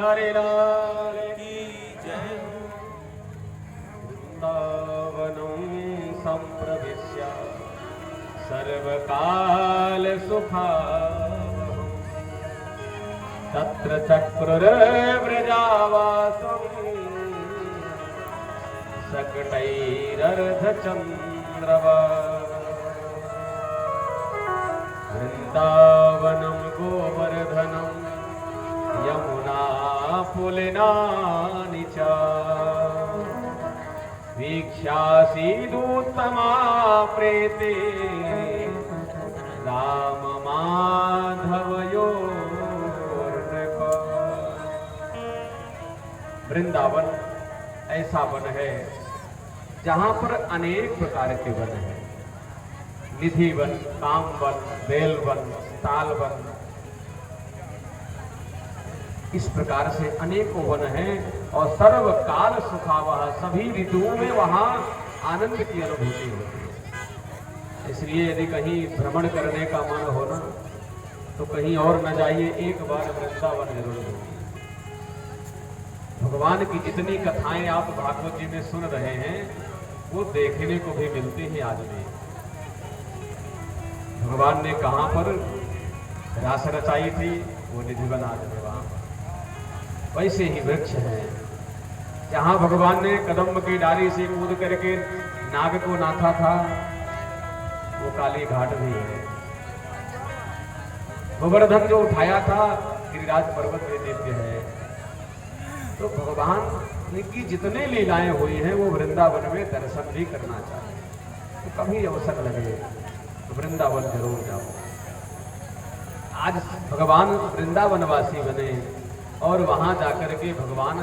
हरि लाल की जय। वृंदावनं संप्रविश्य सर्वकाल सुखावहं तत्र चक्रुर्व्रजावासं सकटैरर्धचन्द्रवा। वृंदावनं गोवर्धनं यमुना पुलिनानि च वीक्ष्यासीदुत्तमा प्रीते राम माधवयोर्नृप। वृंदावन ऐसा वन है जहां पर अनेक प्रकार के वन हैं। निधि वन, काम वन, बेल वन, ताल वन, इस प्रकार से अनेकों वन हैं और सर्वकाल सुखावह, सभी ऋतुओं में वहां आनंद की अनुभूति होती है। इसलिए यदि कहीं भ्रमण करने का मन हो ना तो कहीं और न जाइए, एक बार वृंदावन जरूर होगी। भगवान की जितनी कथाएं आप भागवत जी में सुन रहे हैं वो देखने को भी मिलती है आज भी। भगवान ने कहां पर रास रचाई थी, वो निधिवन आज में वहां। वैसे ही वृक्ष है जहां भगवान ने कदम्ब की डाली से कूद करके नाग को नाथा था, वो काली घाट भी है। गोवर्धन जो उठाया था गिरिराज पर्वत में दिव्य है। तो भगवान की जितने लीलाएं हुई हैं वो वृंदावन में दर्शन भी करना चाहिए। तो कभी अवसर लगे तो वृंदावन जरूर जाओ। आज भगवान वृंदावनवासी बने और वहां जाकर के भगवान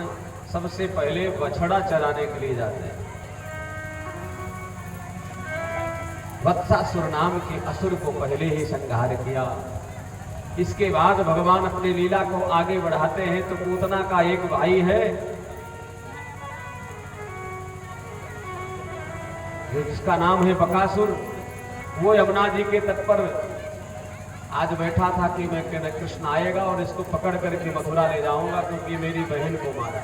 सबसे पहले बछड़ा चराने के लिए जाते हैं। वत्सासुर नाम के असुर को पहले ही संहार किया। इसके बाद भगवान अपनी लीला को आगे बढ़ाते हैं तो पूतना का एक भाई है जिसका नाम है बकासुर। वो यमुना जी के तट पर आज बैठा था कि मैं कृष्ण आएगा और इसको पकड़ करके मथुरा ले जाऊंगा क्योंकि मेरी बहन को मारा।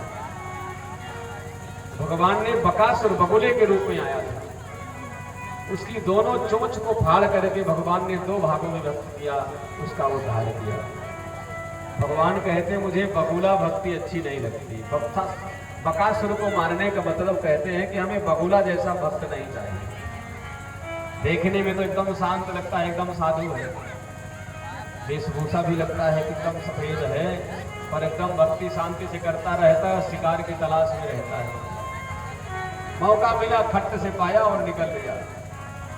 भगवान ने बकासुर बगुले के रूप में आया था, उसकी दोनों चोंच को फाड़ करके भगवान ने दो भागों में व्यक्त किया, उसका उद्धार किया। भगवान कहते मुझे बगुला भक्ति अच्छी नहीं लगती। बकासुर को मारने का मतलब कहते हैं कि हमें बगुला जैसा भक्त नहीं चाहिए। देखने में तो एकदम शांत लगता है, एकदम साधु है, वेशभूषा भी लगता है कि एकदम सफेद है, पर एकदम भक्ति शांति से करता रहता है, शिकार की तलाश में रहता है। मौका मिला खट्ट से पाया और निकल गया।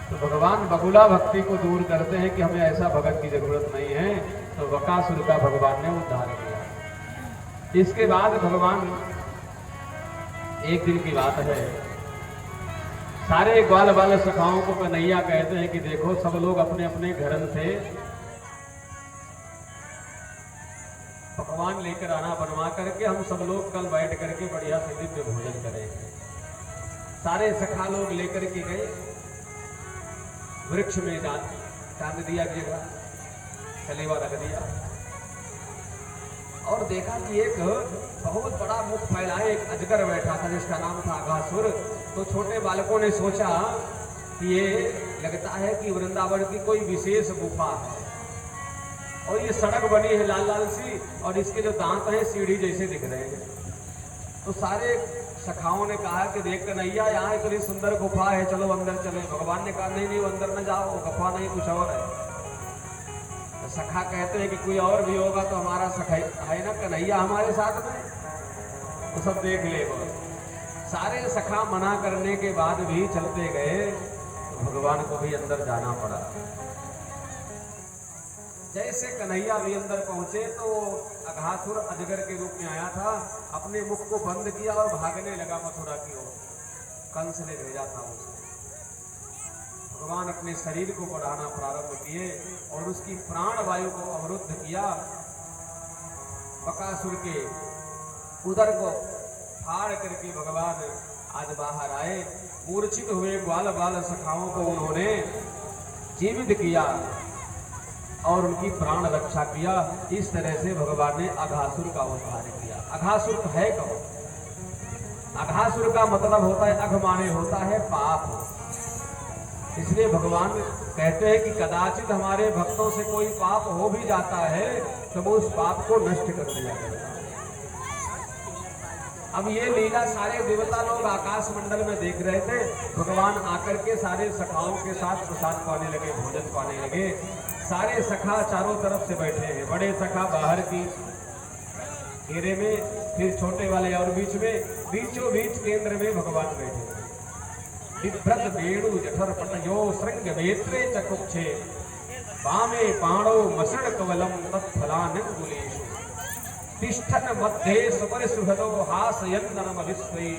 तो भगवान बगुला भक्ति को दूर करते हैं कि हमें ऐसा भगत की जरूरत नहीं है। तो बकासुर का भगवान ने उद्धार किया। इसके बाद भगवान, एक दिन की बात है, सारे ग्वाल बाल सखाओं को कन्हैया कहते हैं कि देखो सब लोग अपने अपने घरन से पकवान लेकर आना बनवा करके हम सब लोग कल बैठ करके बढ़िया से दिव्य भोजन करेंगे। सारे सखा लोग लेकर के गए, वृक्ष में टांग दिया जगह, कलेवा रख दिया और देखा कि एक बहुत बड़ा मुख फैलाए एक अजगर बैठा था जिसका नाम था अघासुर। तो छोटे बालकों ने सोचा कि ये लगता है कि वृंदावन की कोई विशेष गुफा है और ये सड़क बनी है लाल लाल सी और इसके जो दांत हैं सीढ़ी जैसे दिख रहे हैं। तो सारे सखाओं ने कहा कि देख कन्हैया यहाँ इतनी सुंदर गुफा है, चलो अंदर चले। भगवान ने कहा नहीं नहीं वो अंदर न जाओ, गुफा नहीं कुछ और है। तो सखा कहते हैं कि कोई और भी होगा तो हमारा सखा है ना कन्हैया हमारे साथ में, तो सब देख ले। वो सारे सखा मना करने के बाद भी चलते गए तो भगवान को भी अंदर जाना पड़ा। जैसे कन्हैया भी अंदर पहुंचे तो अघासुर अजगर के रूप में आया था, अपने मुख को बंद किया और भागने लगा मथुरा की ओर। कंस ने भेजा था उसे। भगवान अपने शरीर को बढ़ाना प्रारंभ किए और उसकी प्राण वायु को अवरुद्ध किया। बकासुर के उदर को फाड़ करके भगवान आज बाहर आए। मूर्छित हुए ग्वाल बाल सखाओं को उन्होंने जीवित किया और उनकी प्राण रक्षा किया। इस तरह से भगवान ने अघासुर का उद्धार किया। अघासुर है कौन? अघासुर का मतलब होता है, अघ माने होता है पाप। इसलिए भगवान कहते हैं कि कदाचित हमारे भक्तों से कोई पाप हो भी जाता है तो वो उस पाप को नष्ट कर दिया करता है। अब ये लीला सारे देवता लोग आकाश मंडल में देख रहे थे। भगवान आकर के सारे सखाओं के साथ प्रसाद पाने लगे, भोजन पाने लगे। सारे सखा चारों तरफ से बैठे हैं। बड़े सखा बाहर की घेरे में, फिर छोटे वाले और बीच में, बीचों बीच केंद्र में भगवान बैठे। बिभ्रत वेणु जठर पटयो श्रृंग वेत्रे चकुक्षे वामे पाणो मसड़ कवलम तत्फलानंगुलेषु तिष्ठन मध्ये सुपरिसुहतो हासयन्नमविस्वै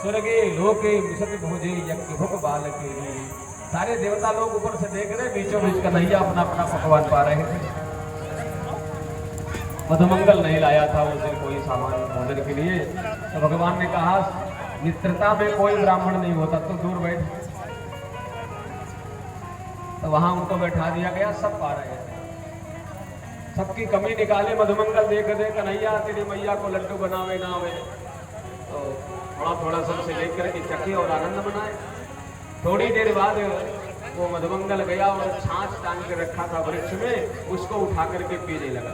स्वर्गे लोके मिषति भोजे यज्ञभुक बालके। सारे देवता लोग ऊपर से देख रहे, बीचों बीच कन्हैया अपना अपना पकवान पा रहे थे। मधुमंगल नहीं लाया था उस दिन कोई सामान भोजन के लिए, तो भगवान ने कहा मित्रता में कोई ब्राह्मण नहीं होता, तो दूर बैठ। तो वहां उनको बैठा दिया गया। सब पा रहे थे, सबकी कमी निकाले। मधुमंगल देख दे कन्हैया तेरी मैया को लड्डू बनावे ना आवे, तो थोड़ा थोड़ा सबसे लेकर के चखे और आनंद मनाए। थोड़ी देर बाद वो मधुमंगल गया और छाछ टांग के रखा था वृक्ष में, उसको उठा करके पीने लगा।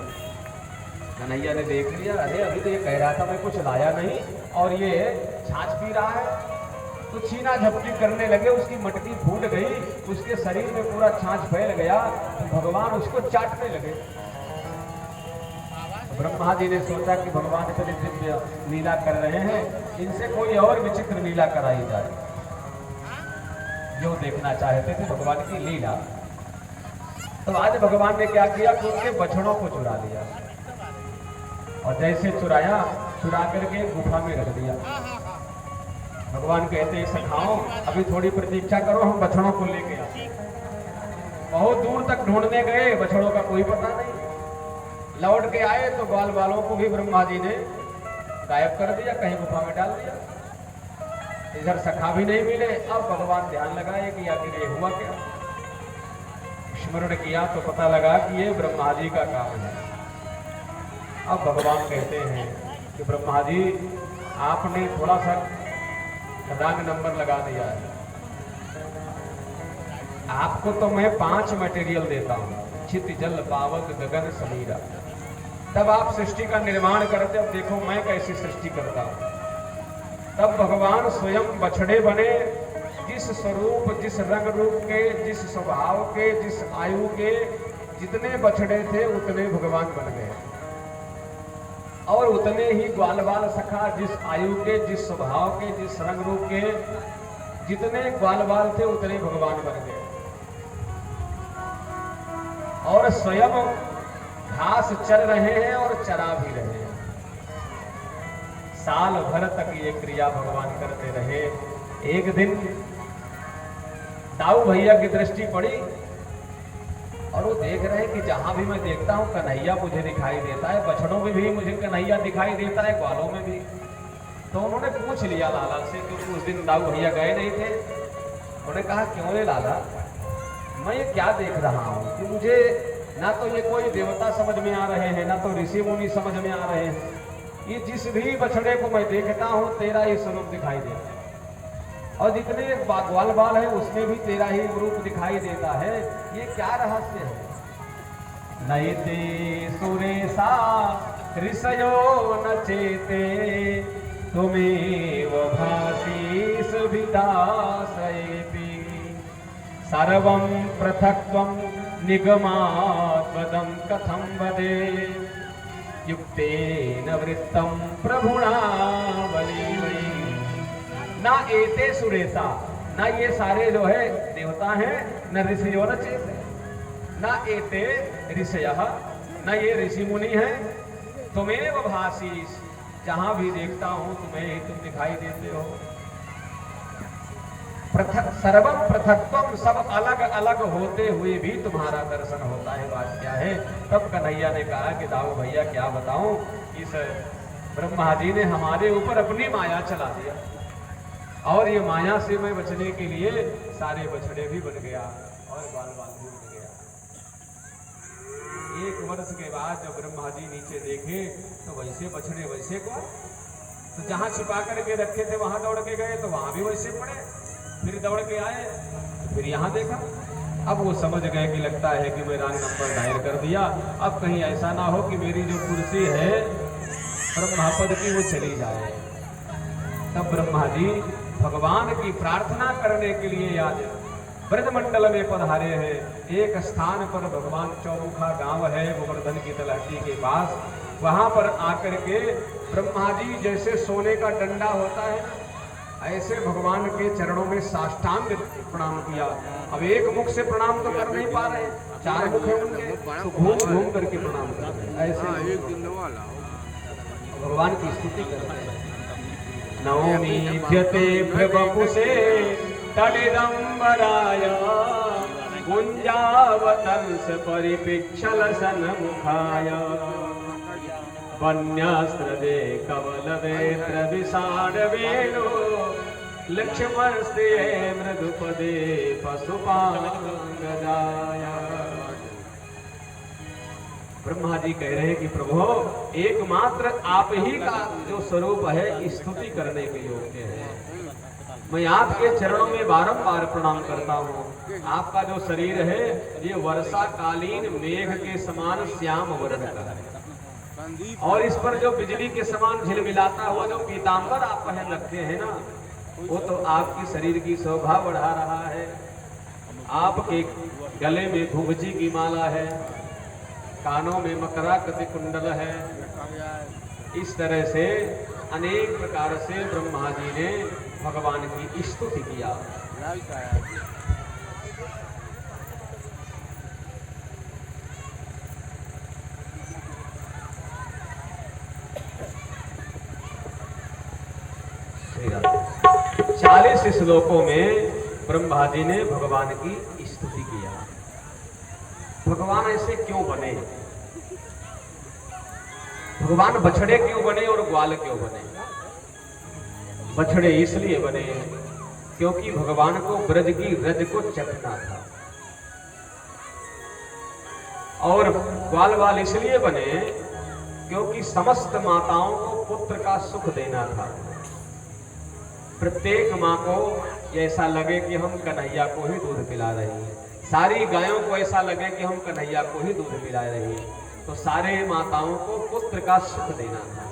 कन्हैया ने देख लिया, अरे अभी तो ये कह रहा था मैं कुछ लाया नहीं और ये छाछ पी रहा है। तो छीना झपटी करने लगे, उसकी मटकी फूट गई, उसके शरीर में पूरा छाछ फैल गया। तो भगवान उसको चाटने लगे। ब्रह्मा जी ने सोचा कि भगवान इतनी दिव्य लीला कर रहे हैं, इनसे कोई और विचित्र लीला कराई जाए। जो देखना चाहते थे भगवान की लीला। तो आज भगवान ने क्या किया कि उनके बछड़ों को चुरा लिया, और जैसे चुराया, चुरा करके गुफा में रख दिया। भगवान कहते हैं सखाओ अभी थोड़ी प्रतीक्षा करो, हम बछड़ों को लेके आते। बहुत दूर तक ढूंढने गए, बछड़ों का कोई पता नहीं। लौट के आए तो ग्वाल वालों को भी ब्रह्मा जी ने गायब कर दिया, कहीं गुफा में डाल दिया। इधर सखा भी नहीं मिले। अब भगवान ध्यान लगाए कि आखिर ये हुआ क्या। स्मरण किया तो पता लगा कि ये ब्रह्मा जी का काम है। अब भगवान कहते हैं कि ब्रह्मा जी आपने थोड़ा सा रंग नंबर लगा दिया है। आपको तो मैं 5 मटेरियल देता हूँ, छित जल पावक गगन समीरा। तब आप सृष्टि का निर्माण करते, अब देखो मैं कैसी सृष्टि करता हूँ। तब भगवान स्वयं बछड़े बने, जिस स्वरूप, जिस रंग रूप के, जिस स्वभाव के, जिस आयु के जितने बछड़े थे उतने भगवान बन गए। और उतने ही ग्वाल बाल सखा, जिस आयु के, जिस स्वभाव के, जिस रंग रूप के जितने ग्वाल बाल थे उतने भगवान बन गए। और स्वयं घास चर रहे हैं और चरा भी रहे हैं। साल भर तक ये क्रिया भगवान करते रहे। एक दिन दाऊ भैया की दृष्टि पड़ी और वो देख रहे हैं कि जहां भी मैं देखता हूं कन्हैया मुझे दिखाई देता है, बछड़ों में भी मुझे कन्हैया दिखाई देता है, ग्वालों में भी। तो उन्होंने पूछ लिया लाला से, क्योंकि उस दिन दाऊ भैया गए नहीं थे। उन्होंने कहा क्यों रे लाला, मैं ये क्या देख रहा हूँ कि मुझे ना तो ये कोई देवता समझ में आ रहे हैं, ना तो ऋषि मुनि समझ में आ रहे हैं। ये जिस भी बछड़े को मैं देखता हूँ तेरा ही स्वरूप दिखाई देता है, और जितने ग्वाल बाल है उसमें भी तेरा ही रूप दिखाई देता है। ये क्या रहस्य है? नयते सुरेशा ऋषयो न चेते तुमेव भासी सुविदासयेति सर्वं पृथक्त्वं निगमात्मदं कथं वदे युक्तेन वृत्तं प्रभुणा बलिवै। ना एते सुरेशा, ना ये सारे जो है देवता हैं, न ऋषियो न चेते, ना एते ऋषयः, ना ये ऋषि मुनि हैं। तुमेव भासीस, जहां भी देखता हूं तुम्हें ही तुम दिखाई देते हो। पृथक सर्वम पृथक्त्वम, सब अलग अलग होते हुए भी तुम्हारा दर्शन होता है। बात क्या है? तब कन्हैया ने कहा कि दाऊ भैया क्या बताऊं, इस ब्रह्मा जी ने हमारे ऊपर अपनी माया चला दिया, और ये माया से मैं बचने के लिए सारे बछड़े भी बन गया और बाल बाल भी बन गया। महाराज जब ब्रह्मा जी नीचे देखे तो वैसे बछड़े वैसे को, तो जहाँ छिपा करके रखे थे वहां दौड़ के गए तो वहां भी वैसे पड़े, फिर दौड़ के आए, फिर यहाँ देखा। अब वो समझ गए कि लगता है कि मैं रॉन्ग नंबर डायल कर दिया, अब कहीं ऐसा ना हो कि मेरी जो कुर्सी है ब्रह्मापद की वो चली जाए। तब ब्रह्मा जी भगवान की प्रार्थना करने के लिए आज ब्रजमंडल में पधारे हैं। एक स्थान पर भगवान चौमुखा गांव है गोवर्धन की तलहटी के पास, वहां पर आकर के ब्रह्मा जी जैसे सोने का डंडा होता है ऐसे भगवान के चरणों में साष्टांग प्रणाम किया। अब एक मुख से प्रणाम तो कर नहीं पा रहे, 4 मुख है उनके, तो घूम घूम करके प्रणाम कर रहे हैं। ऐसे भगवान की स्तुति कर रहे हैं। नवमी ध्यते प्रभुसे तडिदंबराय कुंजावतंस परिपिक्षल सन्मुखाय वन्यास्त्रदे कवलवेत्र विषाण वेणु लक्ष्मणस्ते मृदुपदे पशुपांगदाय। ब्रह्मा जी कह रहे हैं कि प्रभु एकमात्र आप ही का जो स्वरूप है स्तुति करने के योग्य है। मैं आपके चरणों में बारंबार प्रणाम करता हूँ। आपका जो शरीर है ये वर्षाकालीन मेघ के समान श्याम वर्ण का है, और इस पर जो बिजली के समान झिलमिलाता हुआ जो पीतांबर आप पहन रखे हैं ना, वो तो आपकी शरीर की शोभा बढ़ा रहा है। आपके गले में घुंघची की माला है, कानों में मकराकृति कुंडल है। इस तरह से अनेक प्रकार से ब्रह्मा जी ने भगवान की स्तुति किया। श्री 40 श्लोकों में ब्रह्मा जी ने भगवान की स्तुति किया। भगवान ऐसे क्यों बने, भगवान बछड़े क्यों बने और ग्वाल क्यों बने? बछड़े इसलिए बने क्योंकि भगवान को ब्रज की रज को चखना था, और ग्वाल वाल इसलिए बने क्योंकि समस्त माताओं को पुत्र का सुख देना था। प्रत्येक माँ को ऐसा लगे कि हम कन्हैया को ही दूध पिला रही हैं, सारी गायों को ऐसा लगे कि हम कन्हैया को ही दूध पिला रही हैं, तो सारे माताओं को पुत्र का सुख देना था।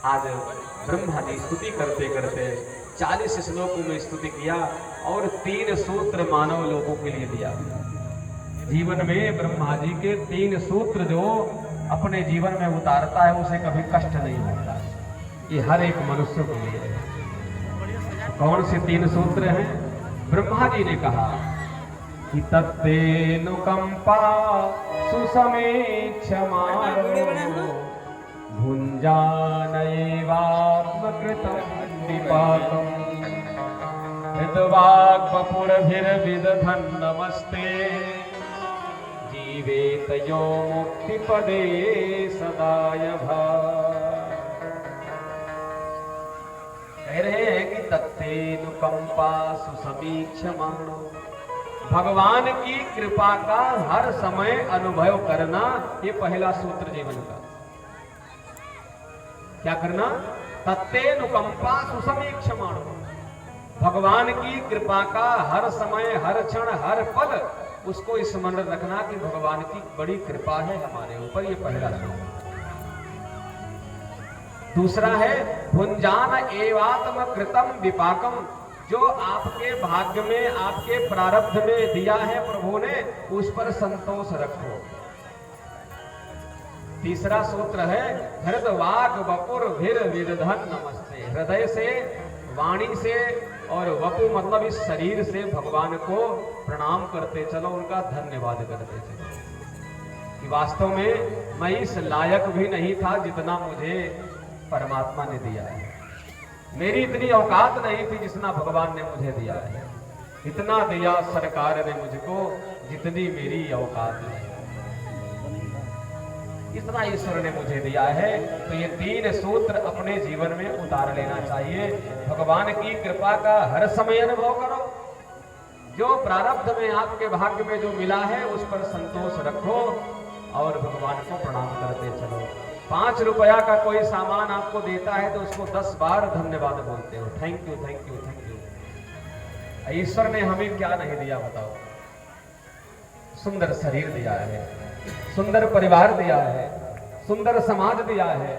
आज ब्रह्मा जी स्तुति करते करते 40 श्लोकों में स्तुति किया और 3 सूत्र मानव लोगों के लिए दिया। जीवन में ब्रह्मा जी के 3 सूत्र जो अपने जीवन में उतारता है उसे कभी कष्ट नहीं होता। ये हर एक मनुष्य के लिए है। कौन से 3 सूत्र हैं? ब्रह्मा जी ने कहा कि तत्तेनुकंपा सुसमीक्षमाणो भुञ्जानैवात्मकृतं विपाकम् हृद्वाग्वपुरभिर्विदधन् नमस्ते जीवेत यो मुक्तिपदे सदाय भा। कह रहे हैं कि तत्तेनुकंपा सुसमीक्षमाणो, भगवान की कृपा का हर समय अनुभव करना, ये पहला सूत्र जीवन का। क्या करना? तत्तेनुकंपा सुसमीक्षमाणो, भगवान की कृपा का हर समय हर क्षण हर पल उसको स्मरण रखना कि भगवान की बड़ी कृपा है हमारे ऊपर। ये पहला सूत्र। दूसरा है भुंजान एवात्म कृतम विपाकम, जो आपके भाग्य में आपके प्रारब्ध में दिया है प्रभु ने उस पर संतोष रखो। तीसरा सूत्र है हृदय वाक वपुर भीर विदधन नमस्ते, हृदय से वाणी से और वपु मतलब इस शरीर से भगवान को प्रणाम करते चलो, उनका धन्यवाद करते चलो कि वास्तव में मैं इस लायक भी नहीं था जितना मुझे परमात्मा ने दिया है। मेरी इतनी औकात नहीं थी जितना भगवान ने मुझे दिया है। इतना दिया सरकार ने मुझको जितनी मेरी औकात है, इतना ईश्वर ने मुझे दिया है। तो ये 3 सूत्र अपने जीवन में उतार लेना चाहिए। भगवान की कृपा का हर समय अनुभव करो, जो प्रारब्ध में आपके भाग्य में जो मिला है उस पर संतोष रखो, और भगवान को प्रणाम करते चलो। 5 रुपया का कोई सामान आपको देता है तो उसको 10 बार धन्यवाद बोलते हो, thank you thank you thank you. ईश्वर ने हमें क्या नहीं दिया बताओ? सुंदर शरीर दिया है, सुंदर परिवार दिया है, सुंदर समाज दिया है।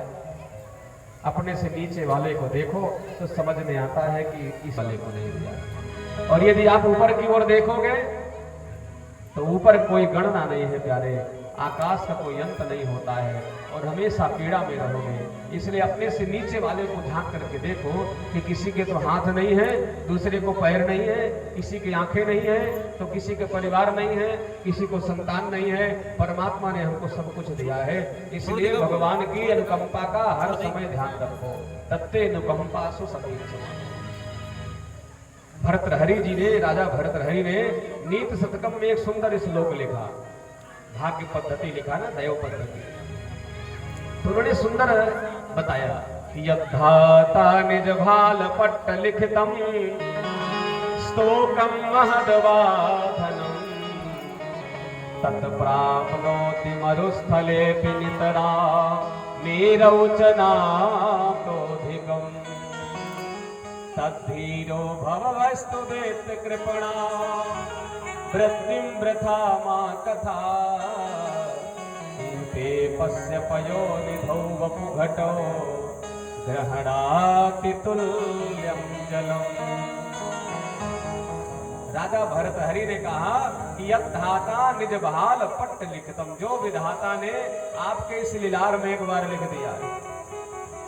अपने से नीचे वाले को देखो तो समझ में आता है कि इस वाले को नहीं दिया। और यदि आप ऊपर की ओर देखोगे तो ऊपर कोई गणना नहीं है प्यारे, आकाश का कोई अंत नहीं होता है और हमेशा पीड़ा में रहोगे। इसलिए अपने से नीचे वाले को झांक करके देखो कि किसी के तो हाथ नहीं है, दूसरे को पैर नहीं है, किसी की आंखें नहीं है, तो किसी के परिवार नहीं है, किसी को संतान नहीं है। परमात्मा ने हमको सब कुछ दिया है। इसलिए भगवान की अनुकंपा का हर समय ध्यान रखो। तत्ते अनुकंपा सु समीक्षमा। भर्तृहरि जी ने, राजा भर्तृहरि ने नीत शतकम में एक सुंदर श्लोक लिखा, भाग्य पद्धति लिखा ना, दैव पद्धति। तो उन्होंने सुंदर बताया कि यद्धाता निज भाल पट्ट लिखितम स्तोकम महदवाधनम तत्प्राप्नोति मरुस्थले नितरा नीरौचना तोधिकम तद्धीरो भवस्तु देत कृपणा वृत्तिं वृथा मा कथा ते पश्य पयो निधौ वपुघटो ग्रहणाति तुल्यं जलम। राजा भर्तृहरि ने कहा कि यद्धाता निज बहाल पट्ट लिखतम, जो विधाता ने आपके इस लीलार में एक बार लिख दिया,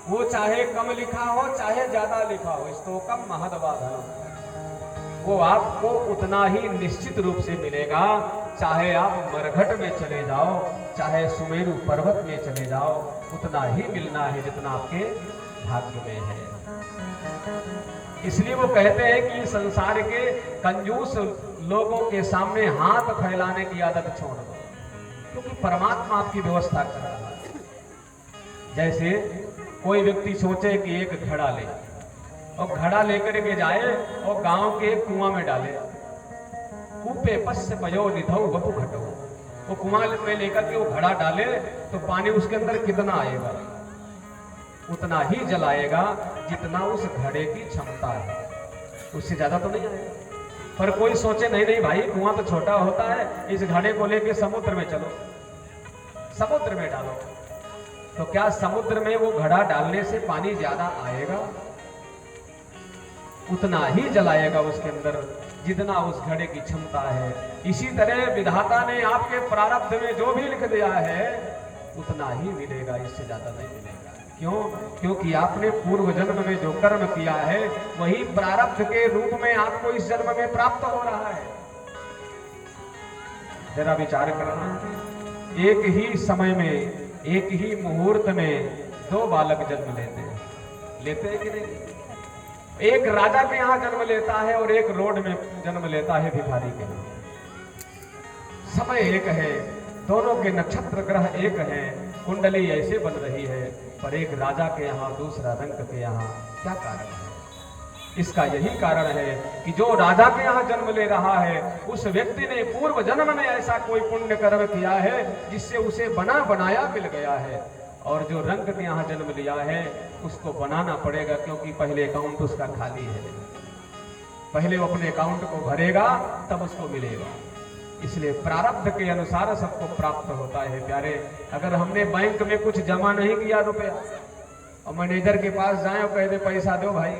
वो चाहे कम लिखा हो चाहे ज्यादा लिखा हो, स्तोकम महदवाधनम, वो आपको उतना ही निश्चित रूप से मिलेगा। चाहे आप मरघट में चले जाओ, चाहे सुमेरु पर्वत में चले जाओ, उतना ही मिलना है जितना आपके भाग्य में है। इसलिए वो कहते हैं कि संसार के कंजूस लोगों के सामने हाथ फैलाने की आदत छोड़ दो, क्योंकि परमात्मा आपकी व्यवस्था कर रहा है। जैसे कोई व्यक्ति सोचे कि एक घड़ा ले और घड़ा लेकर के जाए और गांव के कुआं में डाले, कूपे पश्य पयो निधौ वपु घटो, वो कुआं में लेकर के वो घड़ा डाले तो पानी उसके अंदर कितना आएगा? उतना ही जलाएगा जितना उस घड़े की क्षमता है, उससे ज्यादा तो नहीं आएगा। पर कोई सोचे नहीं नहीं भाई, कुआं तो छोटा होता है, इस घड़े को लेके समुद्र में चलो, समुद्र में डालो, तो क्या समुद्र में वो घड़ा डालने से पानी ज्यादा आएगा? उतना ही जलाएगा उसके अंदर जितना उस घड़े की क्षमता है। इसी तरह विधाता ने आपके प्रारब्ध में जो भी लिख दिया है उतना ही मिलेगा, इससे ज्यादा नहीं मिलेगा। क्यों? क्योंकि आपने पूर्व जन्म में जो कर्म किया है वही प्रारब्ध के रूप में आपको इस जन्म में प्राप्त हो रहा है। जरा विचार करना, एक ही समय में, एक ही मुहूर्त में 2 बालक जन्म लेते हैं कि नहीं? एक राजा के यहाँ जन्म लेता है और एक रोड में जन्म लेता है भिखारी के यहाँ। समय एक है, दोनों के नक्षत्र ग्रह एक हैं, कुंडली ऐसे बन रही है, पर एक राजा के यहाँ दूसरा रंग के यहाँ। क्या कारण है? इसका यही कारण है कि जो राजा के यहाँ जन्म ले रहा है उस व्यक्ति ने पूर्व जन्म में ऐसा कोई पुण्य कर्म किया है जिससे उसे बना बनाया मिल गया है, और जो रंग के यहाँ जन्म लिया है उसको बनाना पड़ेगा, क्योंकि पहले अकाउंट उसका खाली है। पहले वो अपने अकाउंट को भरेगा तब उसको मिलेगा। इसलिए प्रारब्ध के अनुसार सबको प्राप्त होता है प्यारे। अगर हमने बैंक में कुछ जमा नहीं किया रुपया और मैनेजर के पास जाए और कह दे पैसा दो भाई,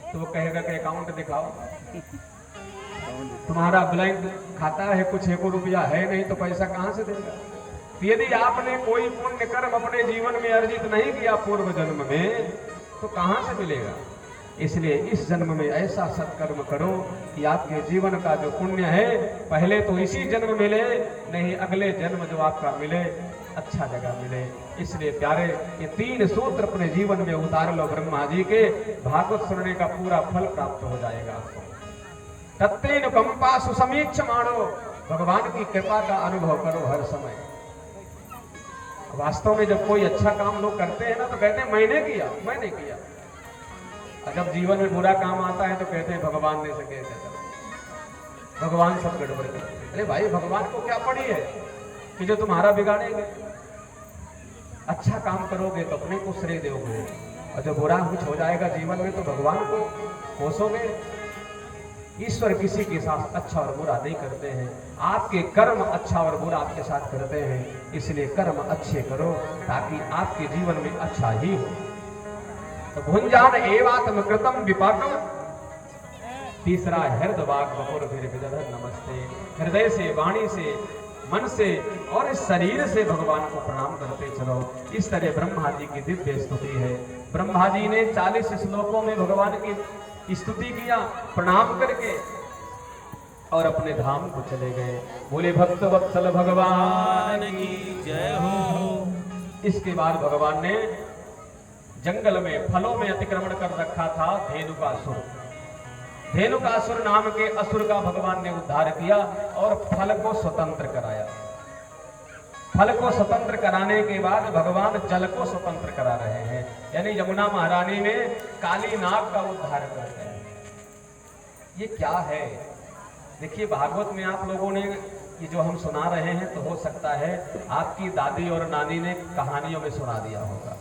तो वो कहेगा कि अकाउंट दिखाओ, तुम्हारा ब्लैंक खाता है, कुछ 1 रुपया है नहीं, तो पैसा कहां से देगा? यदि आपने कोई पुण्य कर्म अपने जीवन में अर्जित नहीं किया पूर्व जन्म में, तो कहां से मिलेगा? इसलिए इस जन्म में ऐसा सत्कर्म करो कि आपके जीवन का जो पुण्य है पहले तो इसी जन्म मिले, नहीं अगले जन्म जो आपका मिले अच्छा जगह मिले। इसलिए प्यारे ये 3 सूत्र अपने जीवन में उतार लो ब्रह्मा जी के, भागवत सुनने का पूरा फल प्राप्त हो जाएगा आपको। तत्तेनुकंपा सुसमीक्ष मानो, भगवान की कृपा का अनुभव करो हर समय। वास्तव में जब कोई अच्छा काम लोग करते हैं ना तो कहते हैं मैंने किया, और जब जीवन में बुरा काम आता है तो कहते हैं भगवान ने सके, भगवान सब गड़बड़ करते हैं। अरे भाई भगवान को क्या पड़ी है? कि जो तुम्हारा बिगाड़ेंगे। अच्छा काम करोगे तो अपने को श्रेय दोगे, और जो बुरा कुछ हो जाएगा जीवन में तो भगवान को कोसोगे। ईश्वर किसी के साथ अच्छा और बुरा नहीं करते हैं, आपके कर्म अच्छा और बुरा आपके साथ करते हैं, इसलिए कर्म अच्छे करो ताकि आपके जीवन में अच्छा ही हो। तो भुंजान एवात्म कृतम विपाकम। तीसरा हृदय वाक बपुर फिर विदधर नमस्ते। हृदय से, वाणी से, मन से और इस शरीर से भगवान को प्रणाम करते चलो। इस तरह ब्रह्मा जी की दिव्य स्तुति है। ब्रह्मा जी ने 40 श्लोकों में भगवान की स्तुति किया प्रणाम करके, और अपने धाम को चले गए। बोले भक्त वत्सल भगवान की जय हो। इसके बाद भगवान ने जंगल में फलों में अतिक्रमण कर रखा था धेनुकासुर। धेनुकासुर नाम के असुर का भगवान ने उद्धार किया और फल को स्वतंत्र कराया। फल को स्वतंत्र कराने के बाद भगवान जल को स्वतंत्र करा रहे हैं, यानी यमुना महारानी में काली नाग का उद्धार करते हैं। ये क्या है? देखिए भागवत में आप लोगों ने ये जो हम सुना रहे हैं तो हो सकता है आपकी दादी और नानी ने कहानियों में सुना दिया होगा।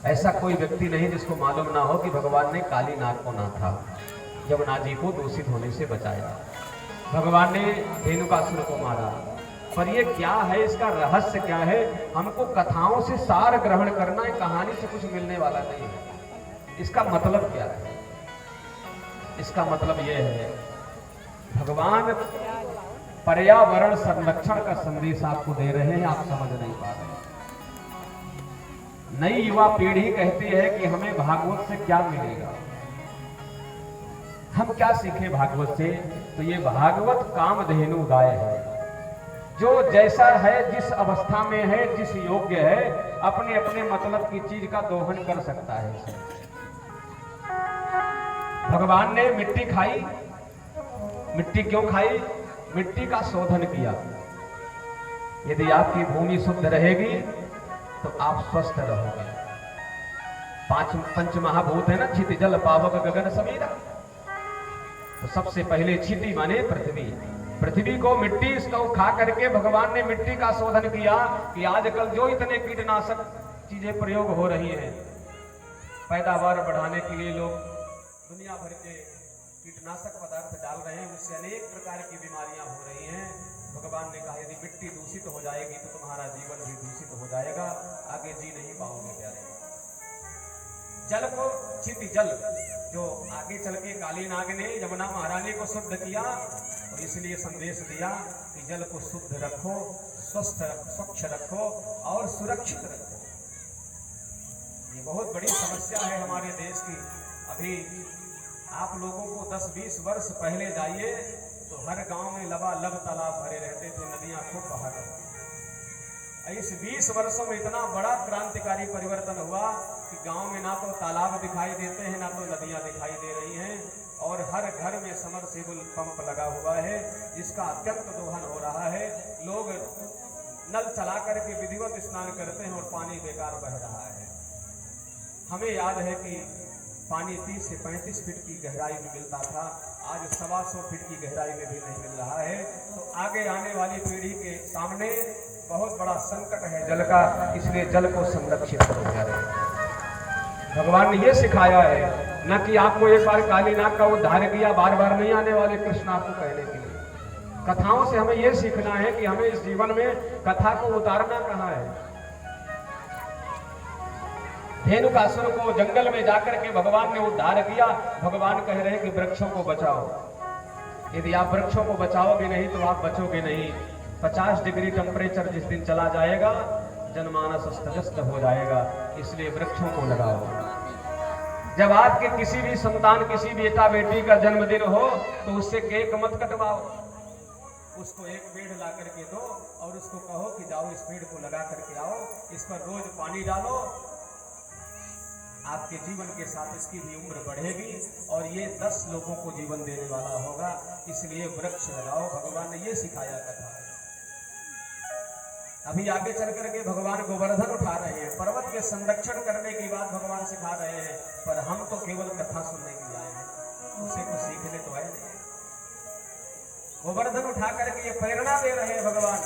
ऐसा कोई व्यक्ति नहीं जिसको मालूम ना हो कि भगवान ने काली नाग को नाथा, यमुना जी को दूषित होने से बचाया। भगवान ने धेनुकासुर को मारा। पर ये क्या है, इसका रहस्य क्या है? हमको कथाओं से सार ग्रहण करना है, कहानी से कुछ मिलने वाला नहीं है। इसका मतलब क्या है? इसका मतलब यह है भगवान पर्यावरण संरक्षण का संदेश आपको दे रहे हैं, आप समझ नहीं पा रहे। नई युवा पीढ़ी कहती है कि हमें भागवत से क्या मिलेगा, हम क्या सीखे भागवत से? तो ये भागवत कामधेनु गाय है, जो जैसा है, जिस अवस्था में है, जिस योग्य है, अपने अपने मतलब की चीज का दोहन कर सकता है। भगवान ने मिट्टी खाई। मिट्टी क्यों खाई? मिट्टी का शोधन किया। यदि आपकी भूमि शुद्ध रहेगी तो आप स्वस्थ रहोगे। पंच महाभूत है ना, क्षिति जल पावक गगन समीरा। तो सबसे पहले क्षिति माने पृथ्वी। पृथ्वी को, मिट्टी इसको खा करके भगवान ने मिट्टी का शोधन किया कि आजकल जो इतने कीटनाशक चीजें प्रयोग हो रही हैं, पैदावार बढ़ाने के लिए लोग दुनिया भर के कीटनाशक पदार्थ डाल रहे हैं, उससे अनेक प्रकार की बीमारियां हो रही हैं। भगवान ने कहा यदि मिट्टी दूषित हो जाएगी तो तुम्हारा जीवन भी दूषित हो जाएगा, आगे जी नहीं पाओगे प्यारे। जल को, क्षिति जल, जो आगे चल के काली नाग ने यमुना महारानी को शुद्ध किया, तो इसलिए संदेश दिया कि जल को शुद्ध रखो, स्वस्थ स्वच्छ रखो और सुरक्षित रखो। ये बहुत बड़ी समस्या है हमारे देश की। अभी आप लोगों को 10-20 वर्ष पहले जाइए तो हर गांव में लबालब तालाब भरे रहते थे, नदियां खूब बहा करती। इस 20 वर्षों में इतना बड़ा क्रांतिकारी परिवर्तन हुआ कि गांव में ना तो तालाब दिखाई देते हैं, ना तो नदियां दिखाई दे रही हैं, और हर घर में समरसेबल पंप लगा हुआ है जिसका अत्यंत दोहन हो रहा है। लोग नल चला करके विधिवत स्नान करते हैं और पानी बेकार बह रहा है। हमें याद है कि पानी 30 से 35 फीट की गहराई में मिलता था, आज 125 फीट की गहराई में भी नहीं मिल रहा है। तो आगे आने वाली पीढ़ी के सामने बहुत बड़ा संकट है जल का, इसलिए जल को संरक्षित करो प्यारे। भगवान ने ये सिखाया है, न कि आपको एक बार काली नाग का उद्धार किया, बार बार नहीं आने वाले कृष्ण आपको कहने के लिए। कथाओं से हमें यह सीखना है कि हमें इस जीवन में कथा को उतारना कहाँ है। धेनुकासुर को जंगल में जाकर के भगवान ने उद्धार किया। भगवान कह रहे हैं कि वृक्षों को बचाओ। यदि आप वृक्षों को बचाओगे नहीं तो आप बचोगे नहीं। 50 डिग्री टेम्परेचर जिस दिन चला जाएगा, जनमानस अस्त-व्यस्त हो जाएगा, इसलिए वृक्षों को लगाओ। जब आपके किसी भी संतान, किसी बेटा बेटी का जन्मदिन हो तो उससे केक मत कटवाओ, उसको एक पेड़ ला करके दो और उसको कहो कि जाओ इस पेड़ को लगा करके आओ, इस पर रोज पानी डालो, आपके जीवन के साथ इसकी भी उम्र बढ़ेगी और ये 10 लोगों को जीवन देने वाला होगा। इसलिए वृक्ष लगाओ, भगवान ने ये सिखाया कथा। अभी आगे चल करके भगवान गोवर्धन उठा रहे हैं, पर्वत के संरक्षण करने की बात भगवान सिखा रहे हैं, पर हम तो केवल कथा सुनने के लिए आए हैं, उसे कुछ सीखने तो आए नहीं। गोवर्धन उठा करके ये प्रेरणा दे रहे हैं भगवान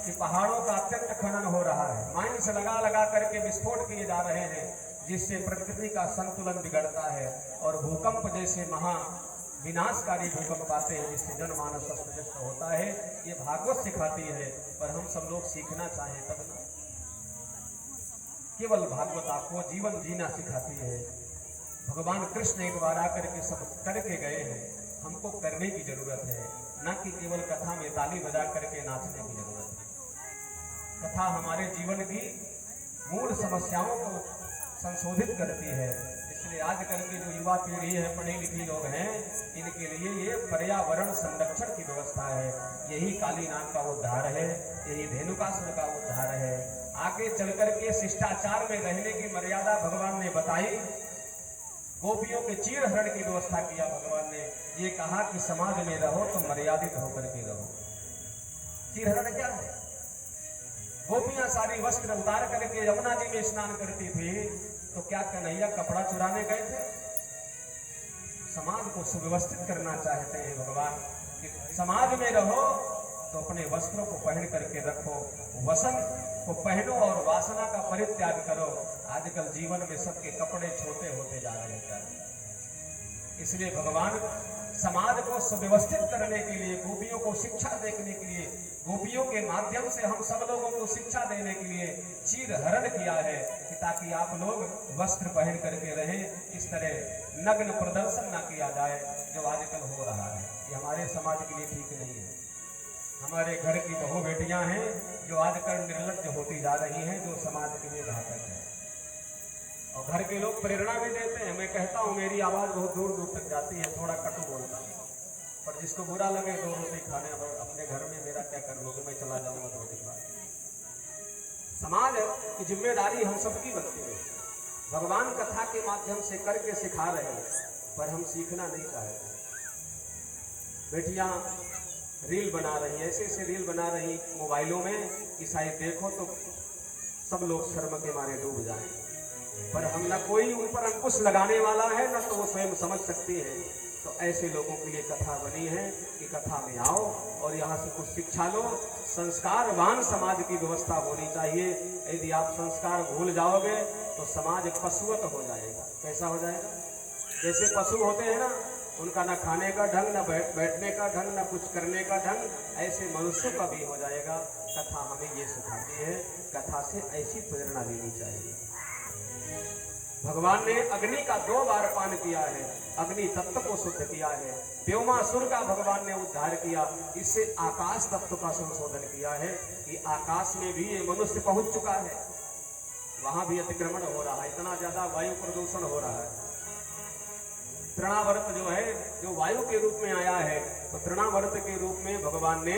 कि पहाड़ों का अत्यंत खनन हो रहा है, माइंस लगा लगा करके विस्फोट किए जा रहे हैं, जिससे प्रकृति का संतुलन बिगड़ता है और भूकंप जैसे महा विनाशकारी भूकंप आते हैं, जिससे जनमानस अस्त व्यस्त होता है। ये भागवत सिखाती है, पर हम सब लोग सीखना चाहें तब ना। केवल भागवत आपको जीवन जीना सिखाती है। भगवान कृष्ण एक बार आकर के सब करके गए हैं, हमको करने की जरूरत है, ना कि केवल कथा में ताली बजा करके नाचने की जरूरत है। कथा हमारे जीवन की मूल समस्याओं को संशोधित करती है। इसलिए आजकल की जो युवा पीढ़ी है, पढ़ी लिखी लोग हैं, इनके लिए ये पर्यावरण संरक्षण की व्यवस्था है। यही काली नाग का उद्धार है, यही धेनुकासुर का उद्धार है। आगे चलकर के शिष्टाचार में रहने की मर्यादा भगवान ने बताई। गोपियों के चीर हरण की व्यवस्था किया भगवान ने। ये कहा कि समाज में रहो तो मर्यादित होकर के रहो। चीर हरण क्या है? गोपियां सारी वस्त्र उतार करके यमुना जी में स्नान करती थी, तो क्या कन्हैया कपड़ा चुराने गए थे? समाज को सुव्यवस्थित करना चाहते हैं भगवान कि समाज में रहो तो अपने वस्त्रों को पहन करके रखो, वसन को पहनो और वासना का परित्याग करो। आजकल जीवन में सबके कपड़े छोटे होते जा रहे हैं। इसलिए भगवान समाज को सुव्यवस्थित करने के लिए, गोपियों को शिक्षा देने के लिए, गोपियों के माध्यम से हम सब लोगों को शिक्षा देने के लिए चीर हरण किया है, कि ताकि आप लोग वस्त्र पहन करके रहें। इस तरह नग्न प्रदर्शन ना किया जाए जो आजकल हो रहा है। ये हमारे समाज के लिए ठीक नहीं है। हमारे घर की बहू बेटियां हैं जो आजकल निर्लज्ज होती जा रही हैं, जो समाज के लिए घातक है। और घर के लोग प्रेरणा भी देते हैं। मैं कहता हूँ मेरी आवाज़ बहुत दूर दूर तक जाती है, थोड़ा कटु बोलता हूँ, पर जिसको बुरा लगे 2 रोटी खाने अपने घर में मेरा क्या कर लोगे, मैं चला जाऊँगा 2 दिन बाद। समाज की जिम्मेदारी हम सबकी बनती है। भगवान कथा के माध्यम से करके सिखा रहे हैं, पर हम सीखना नहीं चाहते। बेटियां रील बना रही हैं, ऐसे ऐसे रील बना रही मोबाइलों में कि शायद देखो तो सब लोग शर्म के मारे डूब जाएं। पर हम ना कोई उन पर अंकुश लगाने वाला है, ना तो वो स्वयं समझ सकती है। तो ऐसे लोगों के लिए कथा बनी है कि कथा में आओ और यहाँ से कुछ शिक्षा लो। संस्कारवान समाज की व्यवस्था होनी चाहिए। यदि आप संस्कार भूल जाओगे तो समाज पशुवत हो जाएगा। कैसा हो जाएगा? जैसे पशु होते हैं ना, उनका ना खाने का ढंग, ना बैठने का ढंग, ना कुछ करने का ढंग, ऐसे मनुष्य का भी हो जाएगा। कथा हमें ये सिखाती है, कथा से ऐसी प्रेरणा लेनी चाहिए। भगवान ने अग्नि का 2 बार पान किया है, अग्नि तत्व को शुद्ध किया है। व्योमासुर का भगवान ने उद्धार किया, इससे आकाश तत्व का संशोधन किया है कि आकाश में भी ये मनुष्य पहुंच चुका है, वहां भी अतिक्रमण हो रहा है, इतना ज्यादा वायु प्रदूषण हो रहा है। तृणावर्त जो है, जो वायु के रूप में आया है, तो तृणावर्त के रूप में भगवान ने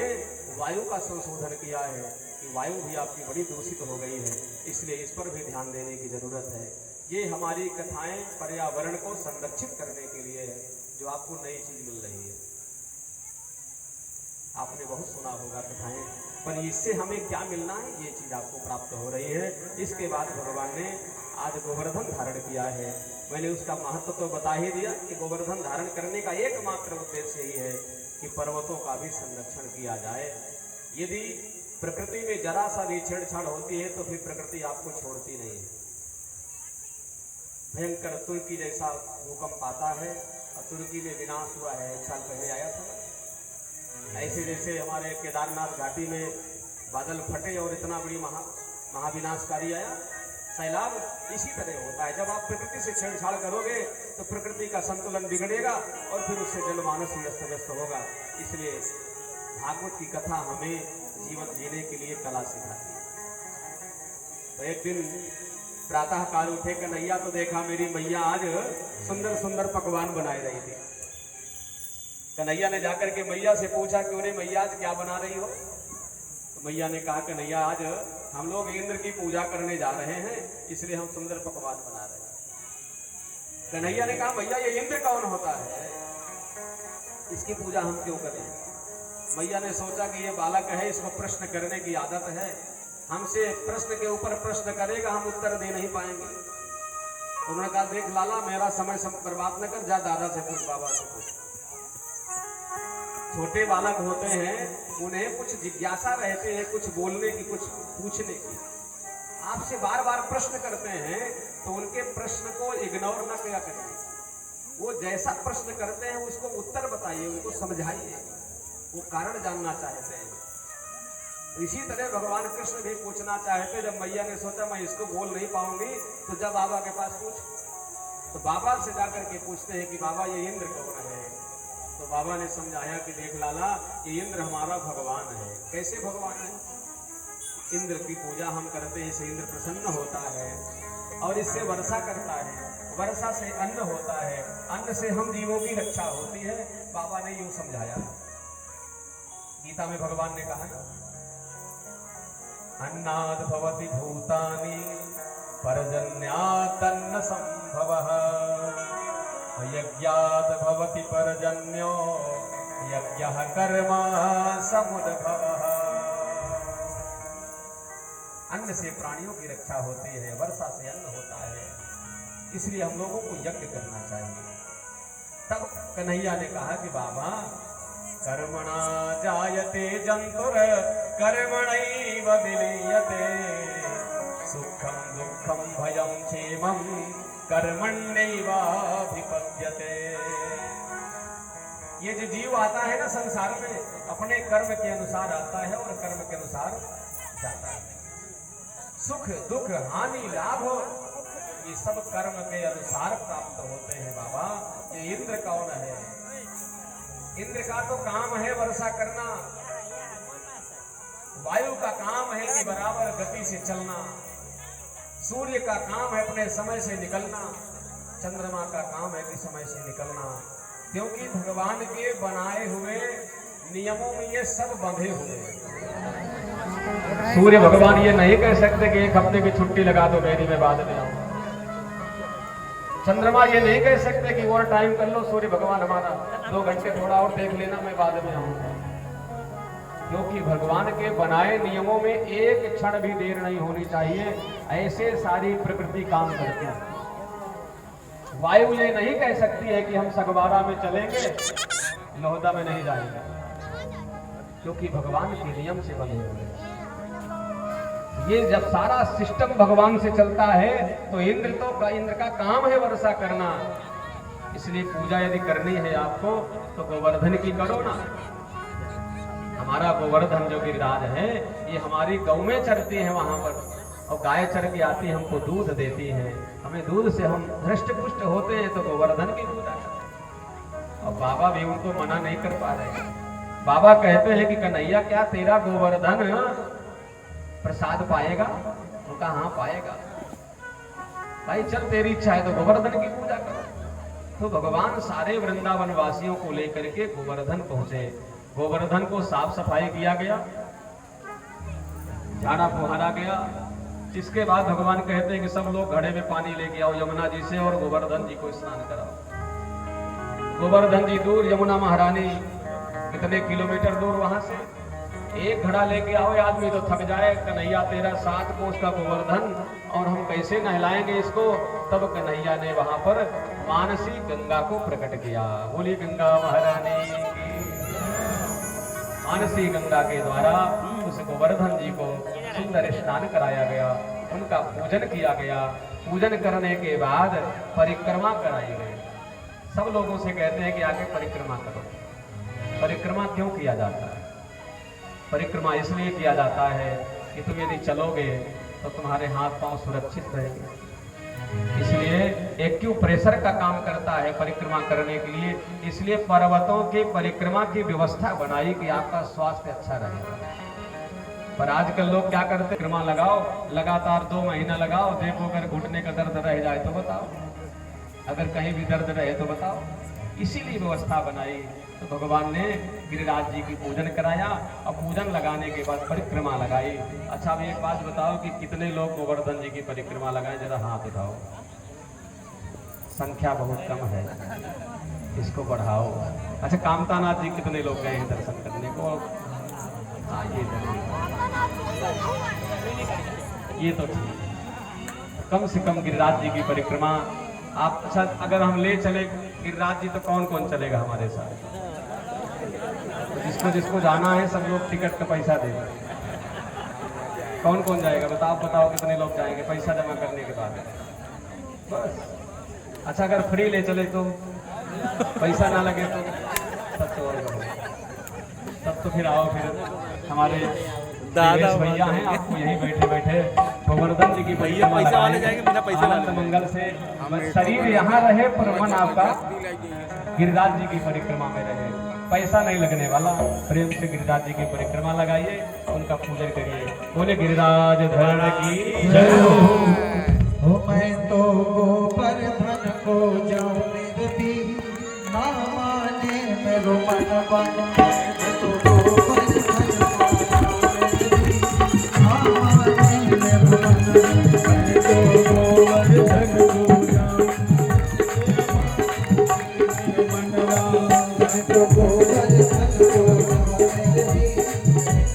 वायु का संशोधन किया है कि वायु भी आपकी बड़ी दूषित हो गई है। इसलिए इस पर भी ध्यान देने की जरूरत है। ये हमारी कथाएं पर्यावरण को संरक्षित करने के लिए है, जो आपको नई चीज मिल रही है। आपने बहुत सुना होगा कथाएं, पर इससे हमें क्या मिलना है, ये चीज आपको प्राप्त हो रही है। इसके बाद भगवान ने आज गोवर्धन धारण किया है। मैंने उसका महत्व तो बता ही दिया कि गोवर्धन धारण करने का एकमात्र उद्देश्य ही है कि पर्वतों का भी संरक्षण किया जाए। यदि प्रकृति में जरा सा भी छेड़छाड़ होती है तो फिर प्रकृति आपको छोड़ती नहीं है। भयंकर तुर्की जैसा भूकंप आता है, और तुर्की में विनाश हुआ है, 1 साल पहले आया था। ऐसे जैसे हमारे केदारनाथ घाटी में बादल फटे और इतना बड़ी महाविनाशकारी आया, सैलाब इसी तरह होता है। जब आप प्रकृति से छेड़छाड़ करोगे तो प्रकृति का संतुलन बिगड़ेगा और फिर उससे जनमानस अस्त व्यस्त होगा। इसलिए भागवत की कथा हमें जीवन जीने के लिए कला सिखाती है। तो एक दिन प्रातः काल उठे कन्हैया तो देखा मेरी मैया आज सुंदर सुंदर पकवान बनाए रही थी। कन्हैया ने जाकर के मैया से पूछा कि उन्हें मैया आज क्या बना रही हो? तो मैया ने कहा कन्हैया आज हम लोग इंद्र की पूजा करने जा रहे हैं, इसलिए हम सुंदर पकवान बना रहे हैं। कन्हैया ने कहा मैया ये इंद्र कौन होता है, इसकी पूजा हम क्यों करें? मैया ने सोचा कि ये बालक है, इसको प्रश्न करने की आदत है, हमसे प्रश्न के ऊपर प्रश्न करेगा, हम उत्तर दे नहीं पाएंगे। उन्होंने कहा देख लाला, मेरा समय बर्बाद न कर, जा दादा से पूछ, बाबा से पूछ। छोटे बालक होते हैं, उन्हें कुछ जिज्ञासा रहते हैं, कुछ बोलने की, कुछ पूछने की। आपसे बार बार प्रश्न करते हैं तो उनके प्रश्न को इग्नोर ना किया करिए। वो जैसा प्रश्न करते हैं उसको उत्तर बताइए, उनको समझाइए, वो कारण जानना चाहते हैं। इसी तरह भगवान कृष्ण भी पूछना चाहते। जब मैया ने सोचा मैं इसको बोल नहीं पाऊंगी, तो जब बाबा के पास पूछ, तो बाबा से जाकर के पूछते हैं कि बाबा ये इंद्र कौन है। तो बाबा ने समझाया कि देख लाला, ये इंद्र हमारा भगवान है। कैसे भगवान है? इंद्र की पूजा हम करते हैं, इससे इंद्र प्रसन्न होता है और इससे वर्षा करता है, वर्षा से अन्न होता है, अन्न से हम जीवों की रक्षा होती है। बाबा ने यूं समझाया। गीता में भगवान ने कहा ना, अन्नाद भवति भूतानि पर्जन्यात् संभवः, यज्ञात् भवति पर्जन्यो यज्ञः कर्म समुद्भवः। अन्न से प्राणियों की रक्षा होती है, वर्षा से अन्न होता है, इसलिए हम लोगों को यज्ञ करना चाहिए। तब कन्हैया ने कहा कि बाबा, कर्मणा जायते जंतुर कर्मणैव विलीयते, सुखम दुखम भयम क्षेमम कर्मण्यैवाभिपद्यते। ये जो जीव आता है ना संसार में, अपने कर्म के अनुसार आता है और कर्म के अनुसार जाता है। सुख दुख हानि लाभ ये सब कर्म के अनुसार प्राप्त होते हैं। बाबा, ये इंद्र कौन है? इंद्र का तो काम है वर्षा करना, वायु का काम है कि बराबर गति से चलना, सूर्य का काम है अपने समय से निकलना, चंद्रमा का काम है कि समय से निकलना, क्योंकि भगवान के बनाए हुए नियमों में ये सब बंधे हुए हैं। सूर्य भगवान ये नहीं कह सकते कि एक हफ्ते की छुट्टी लगा दो मेरी, मैं बाद में आऊं। चंद्रमा ये नहीं कह सकते कि और टाइम कर लो सूर्य भगवान हमारा, 2 घंटे थोड़ा और देख लेना, मैं बाद में आऊंगा। क्योंकि भगवान के बनाए नियमों में एक क्षण भी देर नहीं होनी चाहिए, ऐसे सारी प्रकृति काम करती है। वायु ये नहीं कह सकती है कि हम सगवारा में चलेंगे, लोहदा में नहीं जाएंगे, क्योंकि भगवान के नियम से बने हुए हैं। ये जब सारा सिस्टम भगवान से चलता है तो इंद्र का काम है वर्षा करना। इसलिए पूजा यदि करनी है आपको तो गोवर्धन की करो ना। हमारा गोवर्धन जो गिरिराज है, ये हमारी गौ में चरती है वहां पर, और गाय चर के आती है, हमको दूध देती है, हमें दूध से हम हृष्ट पुष्ट होते हैं, तो गोवर्धन की पूजा करते। और बाबा भी उनको मना नहीं कर पा रहे। बाबा कहते हैं कि कन्हैया, क्या तेरा गोवर्धन प्रसाद पाएगा? उनका हाँ पाएगा। भाई चल, तेरी इच्छा है तो गोवर्धन की पूजा करो। तो भगवान सारे वृंदावन वासियों को लेकर के गोवर्धन पहुंचे। गोवर्धन को साफ सफाई किया गया, झाड़ा पोहारा गया। जिसके बाद भगवान कहते हैं कि सब लोग घड़े में पानी लेके आओ यमुना जी से और गोवर्धन जी को स्नान कराओ। गोवर्धन जी दूर, यमुना महारानी कितने किलोमीटर दूर वहां से। एक घड़ा लेके आओ, आदमी तो थक जाए। कन्हैया, तेरा 7 कोस का गोवर्धन, और हम कैसे नहलाएंगे इसको? तब कन्हैया ने वहां पर मानसी गंगा को प्रकट किया। बोली गंगा महारानी की। मानसी गंगा के द्वारा उस गोवर्धन जी को सुंदर स्नान कराया गया, उनका पूजन किया गया। पूजन करने के बाद परिक्रमा कराई गई। सब लोगों से कहते हैं कि आगे परिक्रमा करो। परिक्रमा क्यों किया जाता है? परिक्रमा इसलिए किया जाता है कि तुम यदि चलोगे तो तुम्हारे हाथ पांव सुरक्षित रहेंगे। इसलिए एक्यूप्रेशर का काम करता है परिक्रमा करने के लिए। इसलिए पर्वतों की परिक्रमा की व्यवस्था बनाई कि आपका स्वास्थ्य अच्छा रहेगा। पर आजकल लोग क्या करते, परिक्रमा लगाओ, लगातार 2 महीना लगाओ, देखो अगर घुटने का दर्द रह जाए तो बताओ, अगर कहीं भी दर्द रहे तो बताओ। इसीलिए व्यवस्था बनाई। तो भगवान ने गिरिराज जी की पूजन कराया, और पूजन लगाने के बाद परिक्रमा लगाई। अच्छा, अब एक बात बताओ कि कितने लोग गोवर्धन जी की परिक्रमा लगाए? जरा हाथ उठाओ। संख्या बहुत कम है, इसको बढ़ाओ। अच्छा, कामतानाथ जी कितने लोग गए हैं दर्शन करने को? हाँ, ये तो ठीक। कम से कम गिरिराज जी की परिक्रमा आप, अच्छा अगर हम ले चले गिरिराज जी तो कौन कौन चलेगा हमारे साथ? जिसको जिसको जाना है सब लोग टिकट का पैसा दे। कौन कौन जाएगा बताओ, बताओ कितने लोग जाएंगे पैसा जमा करने के बाद? बस। अच्छा अगर फ्री ले चले तो, पैसा ना लगे तो तब तो और करो। तब तो फिर आओ, फिर हमारे दादा भैया हैं, आपको यहीं बैठे बैठे गोवर्धन जी की भैया पैसे वाले जाएंगे बिना पैसे वाले। आनंद मंगल से शरीर यहाँ रहे पर मन आपका गिरिराज जी की परिक्रमा में रहे। पैसा नहीं लगने वाला, प्रेम से गिरिराज जी की परिक्रमा लगाइए, उनका पूजन करिए। बोले गिरिराज धरण की जय हो। मैं तो गोवर्धन को जाऊं निर्भी, ना माने मेरो मनवा। मैं तो गोवर्धन को जाऊं निर्भी, ना माने मेरो मनवा। मैं तो गोवर्धन को जाऊं मनवा। मैं तो गोवर्धन को जाऊं निर्भी,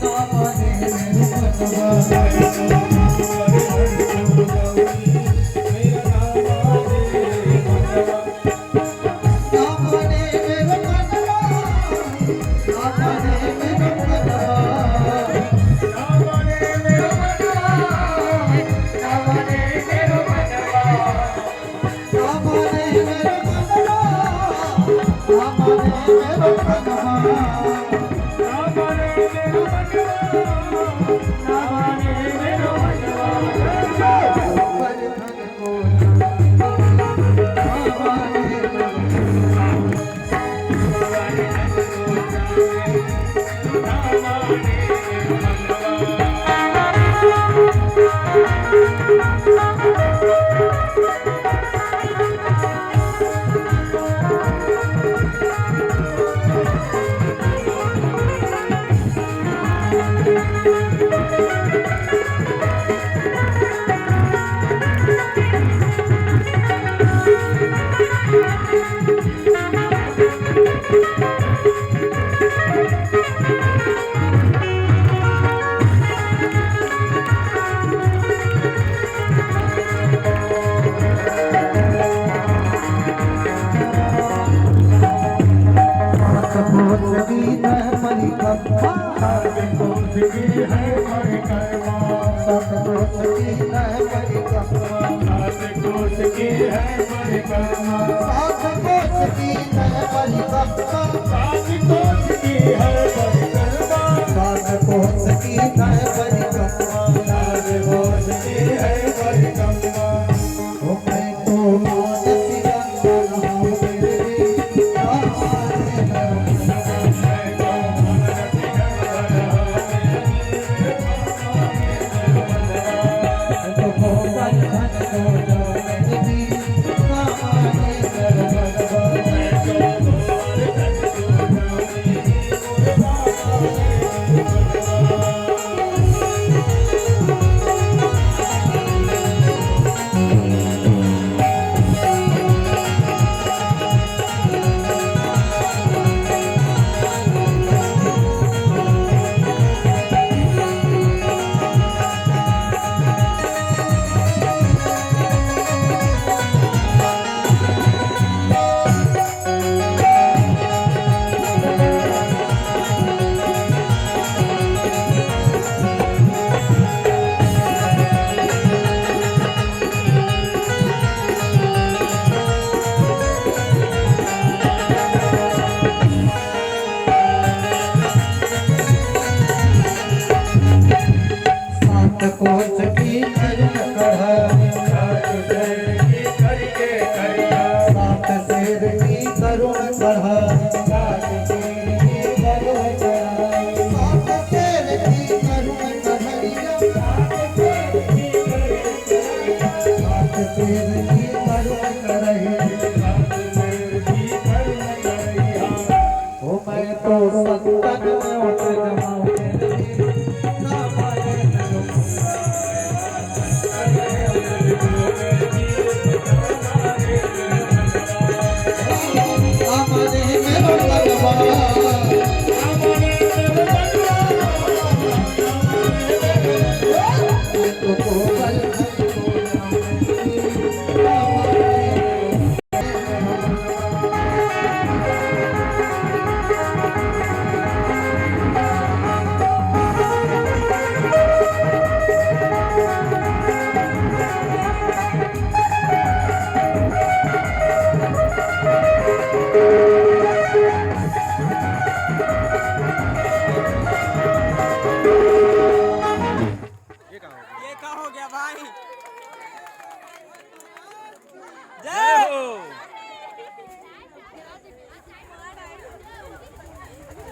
ना माने मेरो मनवा।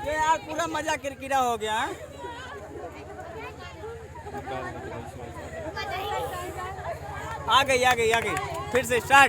ये यार पूरा मजा किरकिरा हो गया है। आ गई फिर से स्टार्ट।